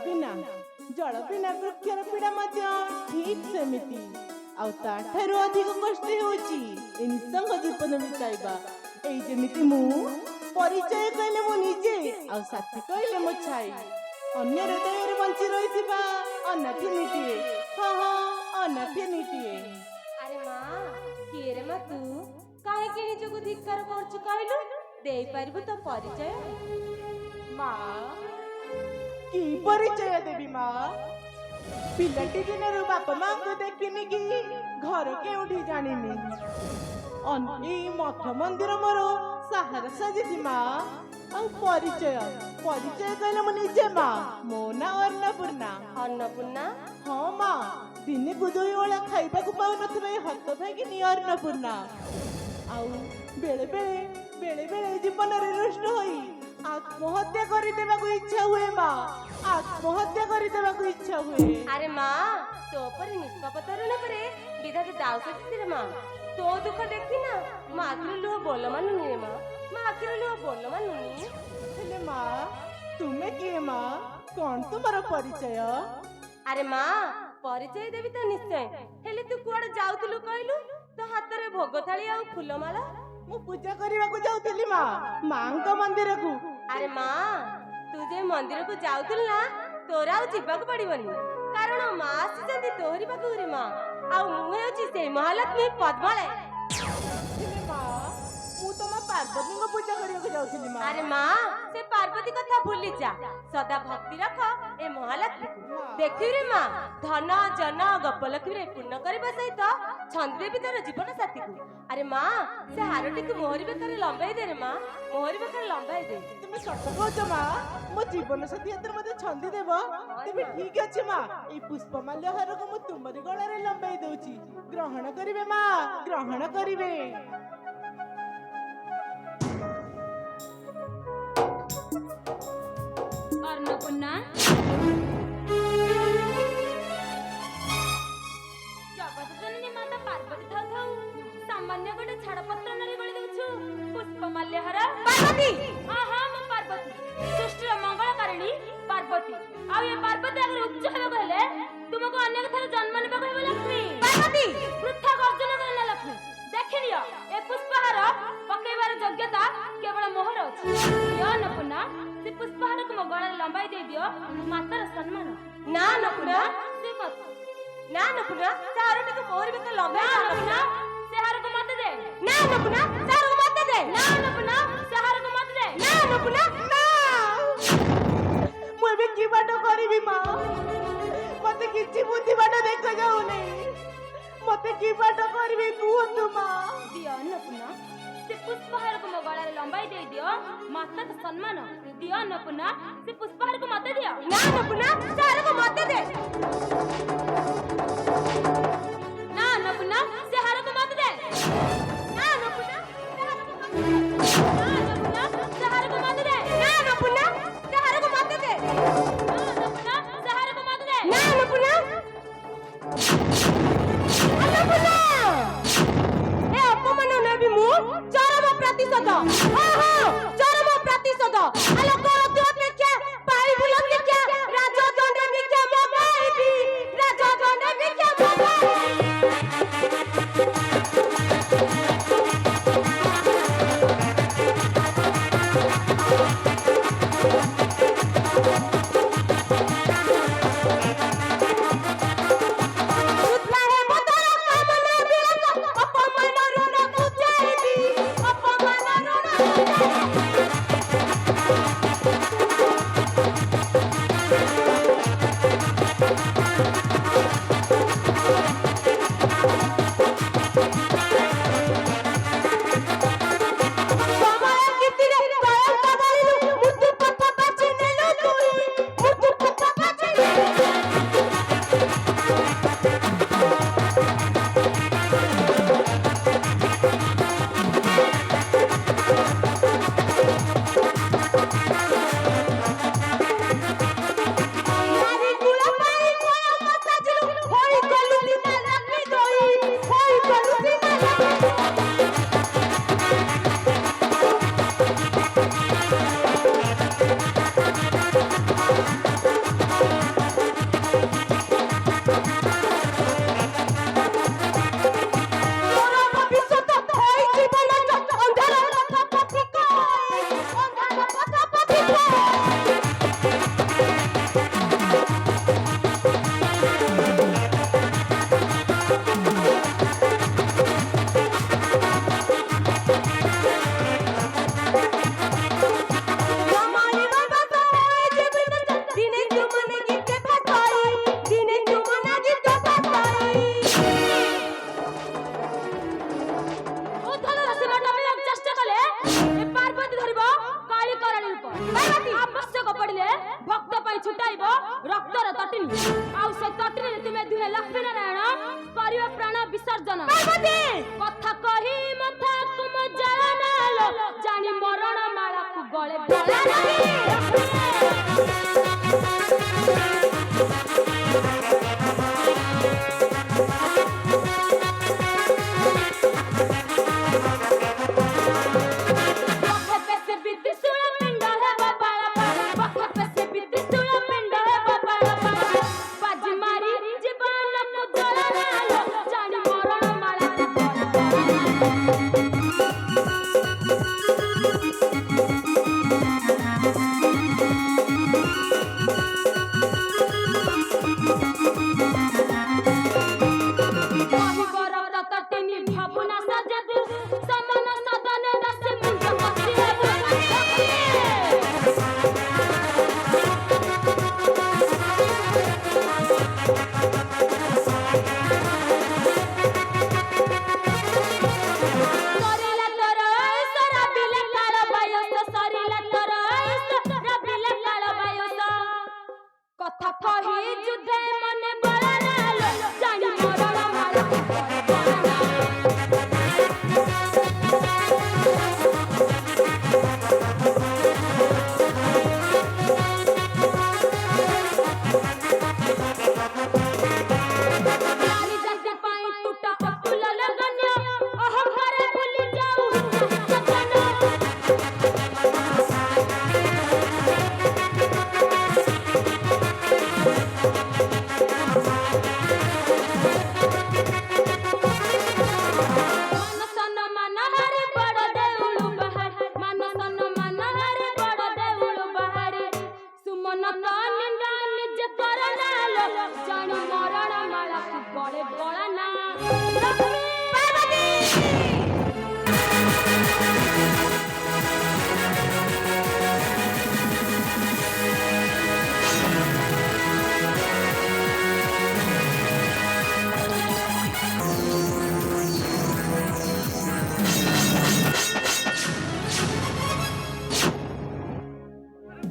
ବିନା ବୃକ୍ଷର ପୀଡ଼ା ମଧ୍ୟ ଠିକ୍ ସେମିତି। ଆଉ ତାଠାରୁ ଅଧିକ କଷ୍ଟ ହେଉଛି ଏ ନିଃସଙ୍ଗ ଜୀବନ ବିତାଇବା। ଏଇ ଯେମିତି ମୁଁ ପରିଚୟ କହିଲେ ମୁଁ ନିଜେ, ଆଉ ସାଥୀ କହିଲେ ମୋ ଛାଇ। ଅନ୍ୟ ହୃଦୟରେ ବଞ୍ଚି ରହିଥିବା ଅନାଥିନୀଟିଏ। ହଁ ହଁ, ଅନାଥିନୀଟିଏ। ଆରେ ମା, କିଏ ରେ ମା ତୁ? କାହିଁକି ନିଜକୁ ଧିକ୍କାର କରୁଛୁ କହିଲୁ? ଦେଇପାରିବୁ ତ ପରିଚୟ? ମା, କି ପରିଚୟ ଦେବି ମା? ପିଲାଟି ଦିନରୁ ବାପା ମାଙ୍କୁ ଦେଖିନି କି ଘର କେଉଁଠି ଜାଣିନି। ଏଇ ମଠ ମନ୍ଦିର ମୋର ସାହାରା ସାଜିଛି ମା। ଆଉ ପରିଚୟ କହିଲେ ମୁଁ ନିଜେ ମା। ମୋ ନାଁ ଅନ୍ନପୂର୍ଣ୍ଣା। ଅନ୍ନପୂର୍ଣ୍ଣା? ହଁ ମା, ଦିନକୁ 2 ଓଳା ଖାଇବାକୁ ପାଉନଥିବା ଏ ହତଭାଗିନୀ ଅନ୍ନପୂର୍ଣ୍ଣା। ଆଉ ବେଳେ ବେଳେ ଜୀବନରେ ରୁଷ୍ଟ ହୋଇ ଆତ୍ମହତ୍ୟା କରିଦେବାକୁ ଇଚ୍ଛା ହୁଏ ମା। ଆତ୍ମହତ୍ୟା କରିଦେବାକୁ ଇଚ୍ଛା ହୁଏ। ଆରେ ମା, ତୋ ଉପରେ ନିଷ୍ପାପ ତରୁଣ ପରେ ବିଧାତା ଦାଉ ସଜିଥିଲେ ମା। ତୋ ଦୁଃଖ ଦେଖି ନା ମୋ ଆଖିର ଲୁହ ବୋଲ ମାନୁନି ରେ ମା। ମୋ ଆଖିର ଲୁହ ବୋଲ ମାନୁନି। ହେଲେ ମା, ତୁମେ କିଏ ମା? କଣ ତୁମର ପରିଚୟ? ଆରେ ମା, ପରିଚୟ ଦେବି ତ ନିଶ୍ଚୟ। ହେଲେ ତୁ କୁଆଡେ ଯାଉଥିଲୁ କହିଲୁ? ତୋ ହାତରେ ଭୋଗ ଥାଳି ଆଉ ଫୁଲମାଳ। ମୁଁ ପୂଜା କରିବାକୁ ଯାଉଥିଲି ମା, ମାଙ୍କ ମନ୍ଦିରକୁ। ଆରେ ମା, ତୁ ଯେ ମନ୍ଦିରକୁ ଯାଉଥିଲୁ ନା, ତୋର ଆଉ ଯିବାକୁ ପଡିବନି। କାରଣ ମା ଆସିଛନ୍ତି ତୋହରି ପାଖକୁ ରେ ମା। ଆଉ ମୁଁ ହେଉଛି ସେଇ ମହାଲକ୍ଷ୍ମୀ ପଦ୍ମାଳୟ। ହେଲେ ମା, ମୁଁ ତ ମା ପାର୍ବତୀଙ୍କ ପୂଜା କରିବାକୁ ଯାଉଥିଲି ମା। ଆରେ ମା, ସେ ପାର୍ବତୀ କଥା ଭୁଲି ଯା। ସଦା ଭକ୍ତି ରଖ ଏ ମହାଲକ୍ଷ୍ମୀକୁ। ଦେଖିରେ ମା, ଧନ ଜନ ଗପଲକ୍ଷ୍ମୀରେ ପୂର୍ଣ୍ଣ କରିବା ସହିତ ଛନ୍ଦିଦେବି ତୋର ଜୀବନ ସାଥୀକୁ। ଆରେ ମା, ସେ ହାରଟିକୁ ମୋହରି ବେକରେ ଲମ୍ବାଇ ଦେ ରେ ମା। ମୋହରି ବେକରେ ଲମ୍ବାଇ ଦେ। ତୁମେ ସତ କହୁଛ ମା? ମୋ ଜୀବନ ସାଥୀ ହାତରେ ମତେ ଛନ୍ଦି ଦେବ? ତେବେ ଠିକ ଅଛି ମା, ଏଇ ପୁଷ୍ପମାଲ୍ୟ ହାରକୁ ମୁଁ ତୁମରି ଗଳାରେ ଲମ୍ବାଇ ଦଉଛି। ଗ୍ରହଣ କରିବେ ମା, ଗ୍ରହଣ କରିବେ। ଅନ୍ନପୂର୍ଣ୍ଣା, ଜଗତଜନନୀ ମାତା ପାର୍ବତୀ ଥାଉ ଥାଉ ସାମାନ୍ୟ ଗୋଟେ ଛାଡପତ୍ର ନାରୀ ବଳି ଦଉଛୁ ପୁଷ୍ପମାଲ୍ୟ ହାର। ପାର୍ବତୀ! ହଁ ହଁ, ମୁଁ ପାର୍ବତୀ, ସୃଷ୍ଟିର ମଙ୍ଗଳକାରିଣୀ ପାର୍ବତୀ। ଆଉ ଏ ପାର୍ବତୀ ଆଗରେ ଉଚ୍ଚ ହେବାକୁ ହେଲେ ତୁମକୁ ଅନେକ ଥର ଜନ୍ମ ନେବାକୁ ହେବ ଲକ୍ଷ୍ମୀ। ପାର୍ବତୀ! ବୃଥା ଗର୍ଜନ କର ଲକ୍ଷ୍ମୀ। ଦେଖିନିଅ, ଏ ପୁଷ୍ପହାର ପକେଇବାର ଯୋଗ୍ୟତା କେବଳ ମୋହର ଅଛି। ଅନ୍ନପୂର୍ଣ୍ଣା, ସେ ପୁଷ୍ପହାରକୁ ମୋ ଗଳାରେ ଲମ୍ବାଇ ଦେଇଦିଅ, ମାତାର ସମ୍ମାନ। ନା ଅନ୍ନପୂର୍ଣ୍ଣା, ସେ କଥା ନା ଅନ୍ନପୂର୍ଣ୍ଣା, ସେ ହାରଟିକୁ ମୋହରି ବେକରେ ଲମ୍ବାଇ ଦେ। ଅନ୍ନପୂର୍ଣ୍ଣା, ସେ ହାରକୁ ମତେ ଦେ। ନା ଅନ୍ନପୂର୍ଣ୍ଣା, ସେ ହାରକୁ ମତେ ଦେ। ନା ଅନ୍ନପୂର୍ଣ୍ଣା, ସେ ହାରକୁ ମତେ ଦେ। ନା ଅନ୍ନପୂର୍ଣ୍ଣା, ନା, ମୁଁ ଏବେ କି ବାଟ କରିବି ମା? ମତେ କିଛି ବୁଦ୍ଧି ବାଟ ଦେଖାଯାଉନି। ମତେ କି ବାଟ କରିବି କୁହନ୍ତୁ ମା? ଦିଅ ଅନ୍ନପୂର୍ଣ୍ଣା, ସେ ପୁଷ୍ପହାରକୁ ମୋ ଗଳାରେ ଲମ୍ବାଇ ଦେଇଦିଅ, ମାତାର ସମ୍ମାନ। ଦିଅ ଅନ୍ନପୂର୍ଣ୍ଣା, ସେ ପୁଷ୍ପହାରକୁ ମତେ ଦିଅ। ନା ଅନ୍ନପୂର୍ଣ୍ଣା, ସେ ହାରକୁ ମତେ ଦେ। ନା ଅନ୍ନପୂର୍ଣ୍ଣା, ସେ ହାରକୁ ମତେ ଦେ। ନା ଅନ୍ନପୂର୍ଣ୍ଣା, ସେ ହାରକୁ ମତେ ଦେ। ନା ଅନ୍ନପୂର୍ଣ୍ଣା, ସେ ହାରକୁ ମତେ ଦେ। ନା ଅନ୍ନପୂର୍ଣ୍ଣା, ସେ ହାରକୁ ମତେ ଦେ। ନା ଅନ୍ନପୂର୍ଣ୍ଣା, ସେ ହାରକୁ ମତେ ଦେ। ନା ଅନ୍ନପୂର୍ଣ୍ଣା, ଅନ୍ନପୂର୍ଣ୍ଣା! ଏ ଅପମାନ ନେବି ମୁଁ ଚରମ ପ୍ରତିଶୋଧ। ହଁ ହଁ, ଚରମ ପ୍ରତିଶୋଧ। ଆଲୋକ ଅପେକ୍ଷା ପାଇବୁ ଲକ୍ଷ୍ମୀ ରକ୍ତର ତଟିନୀ ଆଉ ସେ ତଟିନୀରେ ତୁମେ ଦୁହେଁ ଲକ୍ଷ୍ମୀ ନାରାୟଣ କରିବ ପ୍ରାଣ ବିସର୍ଜନ କଥା କହି ମଥାକୁ ମୋ ଜାଳ ଜାଣି ମରଣ ମାଳାକୁ ଗଳେ কথা কহি যুদ্ধে মনে বড় জানি মরণ মালাକୁ নারী জাতি ପାଇଁ ଟୁଟା ଅକୁଲ ଲଗନ୍ୟ ଅହଂକାର ଭୁଲି ଯାଉ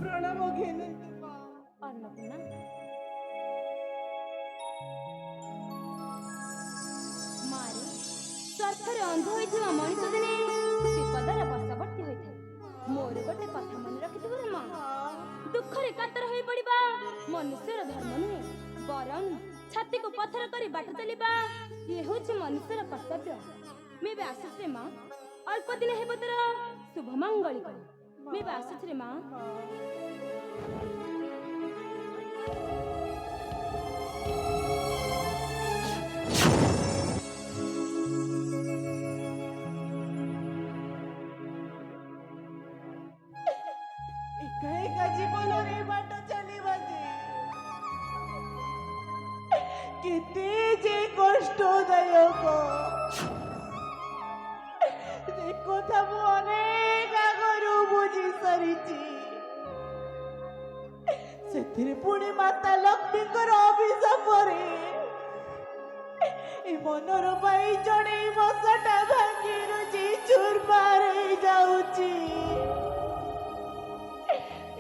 ପ୍ରଣାମ ଘେନନ୍ତୁ ମା। ଅନ୍ନପୂର୍ଣ୍ଣା ମାରେ ସ୍ୱାର୍ଥରେ ଅନ୍ଧ ହୋଇଥିବା ମଣିଷ ଦିନେ ବିପଦର ବଶବର୍ତ୍ତୀ ହୋଇଥାଏ। ମୋର ଗୋଟେ କଥା ମନେ ରଖିଥିବ ରେ ମା, ଦୁଃଖରେ କାତର ହୋଇ ପଡ଼ିବା ମନୁଷ୍ୟର ଧର୍ମ ନୁହେଁ, ବରଂ ଛାତିକୁ ପଥର କରି ବାଟ ଚାଲିବା ଇଏ ହେଉଛି ମନୁଷ୍ୟର କର୍ତ୍ତବ୍ୟ। ମୁଁ ଏବେ ଆସୁଛି ରେ ମା, ଅଳ୍ପ ଦିନ ହେବ ତୋର ଶୁଭ ମଙ୍ଗଳିକ। ମୁଁ ଏବେ ଆସୁଛି ରେ ମା। ଏକା ଏକା ଜୀବନରେ ବାଟ ଚାଲିବା ଯେ କେତେ ଯେ କଷ୍ଟଦାୟକ, ସେ କଥା ମୁଁ ଅନେକ ଆଗରୁ ବୁଝି ସାରିଛି। ସେଥିରେ ପୁଣି ମାତା ଲକ୍ଷ୍ମୀଙ୍କର ଅଭିଶାପରେ ଏ ମନର ପାଇଁ ଜଣେ ବସାଟା ଭାଙ୍ଗି ରୁଜି ଚୁରମାର ହେଇଯାଉଛି।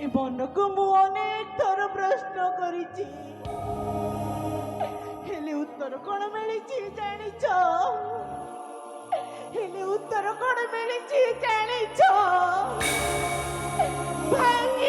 ଏ ମନକୁ ମୁଁ ଅନେକ ଥର ପ୍ରଶ୍ନ କରିଛି, ହେଲେ ଉତ୍ତର କଣ ମିଳିଛି ଜାଣିଛ? ହେଲେ ଉତ୍ତର କଣ ମିଳିଛି ଜାଣିଛ? ଭାଙ୍ଗି